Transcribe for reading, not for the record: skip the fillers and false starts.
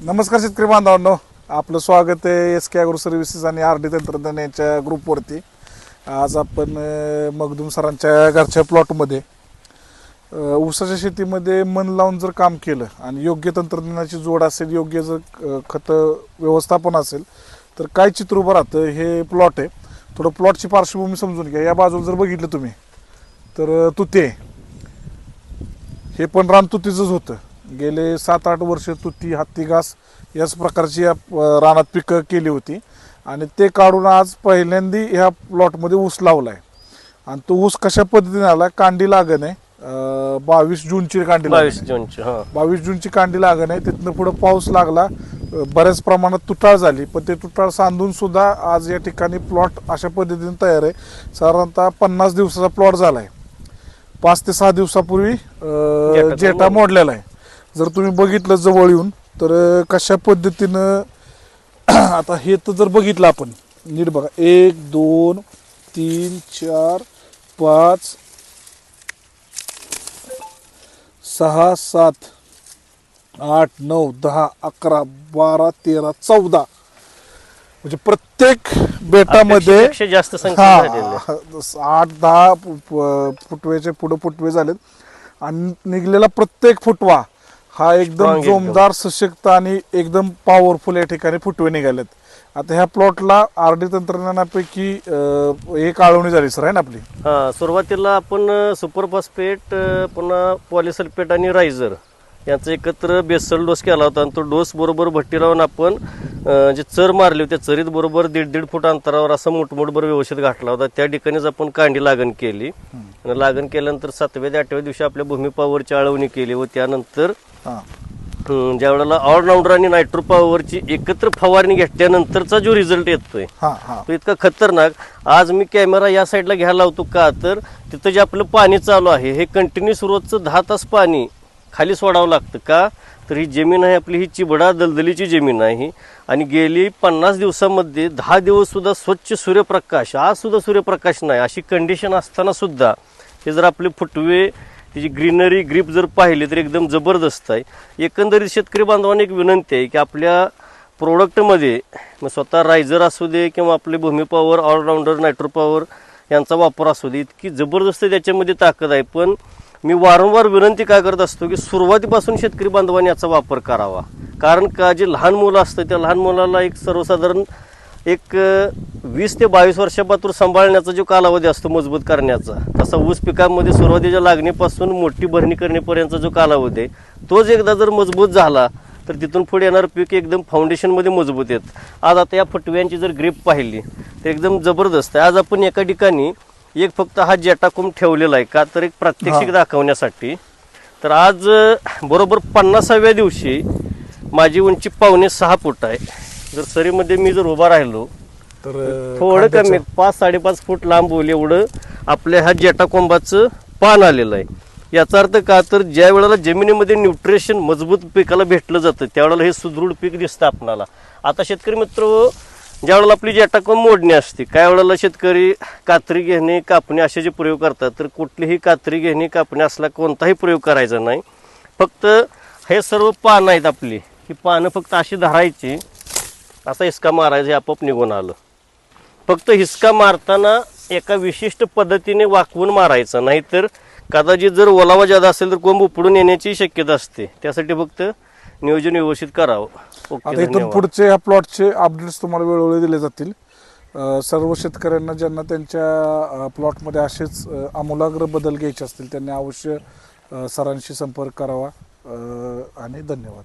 नमस्कार शेतकरी बांधवांनो, आपलं स्वागत आहे एस के ॲग्रो सर्व्हिसेस आणि आर डी तंत्रज्ञान यांच्या ग्रुपवरती. आज आपण मगदूम सरांच्या घरच्या प्लॉटमध्ये ऊसाच्या शेतीमध्ये मन लावून जर काम केलं आणि योग्य तंत्रज्ञानाची जोड असेल, योग्य जर खत व्यवस्थापन असेल तर काय चित्र उभं राहतं. हे प्लॉट आहे. थोडं प्लॉटची पार्श्वभूमी समजून घ्या. या बाजूला जर बघितलं तुम्ही तर तुती आहे. हे पण रान तुतीचंच होतं. गेले 7-8 वर्ष तुती, हत्ती घास याच प्रकारची या रानात पिकं केली होती आणि ते काढून आज पहिल्यांदा ह्या प्लॉटमध्ये ऊस लावला आहे. आणि तो ऊस कशा पद्धतीने आला, कांडी लागण आहे. 22 जूनची कांडी, 22 जूनची कांडी लागण आहे. तिथनं पुढं पाऊस लागला, बऱ्याच प्रमाणात तुटाळ झाली, पण ते तुटाळ सांधून सुद्धा आज या ठिकाणी प्लॉट अशा पद्धतीने तयार आहे. साधारणतः 50 दिवसाचा प्लॉट झाला आहे. 5 ते 6 दिवसापूर्वी जेटा मोडलेला आहे. जर तुम्ही बघितलं जवळ येऊन तर कशा पद्धतीनं आता हे तर जर बघितलं आपण नीट बघा, 1 2 3 4 5 6 7 8 9 10 11 12 13 14 म्हणजे प्रत्येक बेटामध्ये जास्त संख्या 8-10 फुटवेचे पुढे फुटवे झालेत. आणि निघलेला प्रत्येक फुटवा हा एकदम जोमदार, सशक्त आणि एकदम पॉवरफुल या ठिकाणी फुटवे निघालेत. आता ह्या प्लॉटला आरडी तंत्रज्ञानापैकी एक आळवणी झाली सर आहे ना आपली. सुरुवातीला आपण सुपर फॉस्फेट, पुन्हा पॉलिसल्फेट आणि रायझर यांचा एकत्र बेसल डोस केला होता. आणि तो डोस बरोबर भट्टी लावून आपण जे चर मारले होते, चरीत बरोबर 1.5 फूट अंतरावर असं मोठमोठभर व्यवस्थित घातला होता. त्या ठिकाणीच आपण कांडी लागण केली. आणि लागण केल्यानंतर 7व्या ते 8व्या दिवशी आपल्या भूमी पॉवरची आळवणी केली व त्यानंतर ज्या वेळेला ऑलराऊंडर आणि नायट्रो पॉवरची एकत्र फवारणी घेतल्यानंतरचा जो रिझल्ट येतोय तो इतका खतरनाक. आज मी कॅमेरा या साईडला घ्यायला लावतो का, तर तिथं जे आपलं पाणी चालू आहे हे कंटिन्यूस रोजचं 10 तास पाणी खाली सोडावं लागतं. का तर ही जमीन आहे आपली, ही चिबडा दलदलीची जमीन आहे. आणि गेली 50 दिवसामध्ये 10 दिवस सुद्धा स्वच्छ सूर्यप्रकाश, आज सुद्धा सूर्यप्रकाश नाही, अशी कंडिशन असताना सुद्धा हे जर आपले फुटवे, त्याची ग्रीनरी, ग्रीप जर पाहिली तर एकदम जबरदस्त आहे. एकंदरीत शेतकरी बांधवांना एक विनंती आहे की आपल्या प्रोडक्टमध्ये मग स्वतः रायझर असू दे किंवा आपले भूमी पॉवर, ऑलराऊंडर, नायट्रो पॉवर यांचा वापर असू दे, इतकी जबरदस्त त्याच्यामध्ये ताकद आहे. पण मी वारंवार विनंती काय करत असतो की सुरुवातीपासून शेतकरी बांधवांनी याचा वापर करावा. कारण का जे लहान मुलं असतं त्या लहान मुलाला एक सर्वसाधारण 20 ते 22 वर्षापासून सांभाळण्याचा जो कालावधी असतो मजबूत करण्याचा, तसा ऊस पिकांमध्ये सुरुवातीच्या लागणीपासून मोठी भरणी करण्यापर्यंतचा जो कालावधी आहे तोच एकदा जर मजबूत झाला तर तिथून पुढे येणार पीक एकदम फाउंडेशनमध्ये मजबूत येत. आज आता या फुटव्यांची जर ग्रीप पाहिली तर एकदम जबरदस्त आहे. आज आपण एका ठिकाणी एक फक्त हा जेटाकोम ठेवलेला आहे का, तर एक प्रात्यक्षिक दाखवण्यासाठी. तर आज बरोबर 50व्या दिवशी माझी उंची 5.25 फूट आहे. जर सरीमध्ये मी जर उभा राहिलो तर थोडं कमी 5-5.5 फूट लांब होईल एवढं आपल्या ह्या जेटाकोंबाचं पान आलेलं आहे. याचा अर्थ का, तर ज्या वेळेला जमिनीमध्ये न्यूट्रिशन मजबूत पिकाला भेटलं जातं त्यावेळेला हे सुदृढ पीक दिसतं आपणाला. आता शेतकरी मित्र, ज्या वेळेला आपली जेटाकोंब मोडणी असते, काय वेळेला शेतकरी कात्री घेणे, कापणे असे जे प्रयोग करतात, तर कुठलीही कात्री घेणे, कापणे असला कोणताही प्रयोग करायचा नाही. फक्त हे सर्व पानं आहेत आपली, ही पानं फक्त अशी धरायची, असा हिसका मारायचा, हे आपोआप निघून आलं. फक्त हिसका मारताना एका विशिष्ट पद्धतीने वाकवून मारायचा, नाहीतर कदाचित जर ओलावा जादा असेल तर कोंब उपडून येण्याची शक्यता असते. त्यासाठी फक्त नियोजन व्यवस्थित करावं. आता इथून पुढचे ह्या प्लॉटचे अपडेट्स तुम्हाला वेळोवेळी दिले जातील. सर्व शेतकऱ्यांना ज्यांना त्यांच्या प्लॉटमध्ये असेच आमूलाग्र बदल घ्यायचे असतील त्यांनी अवश्य सरांशी संपर्क करावा. आणि धन्यवाद.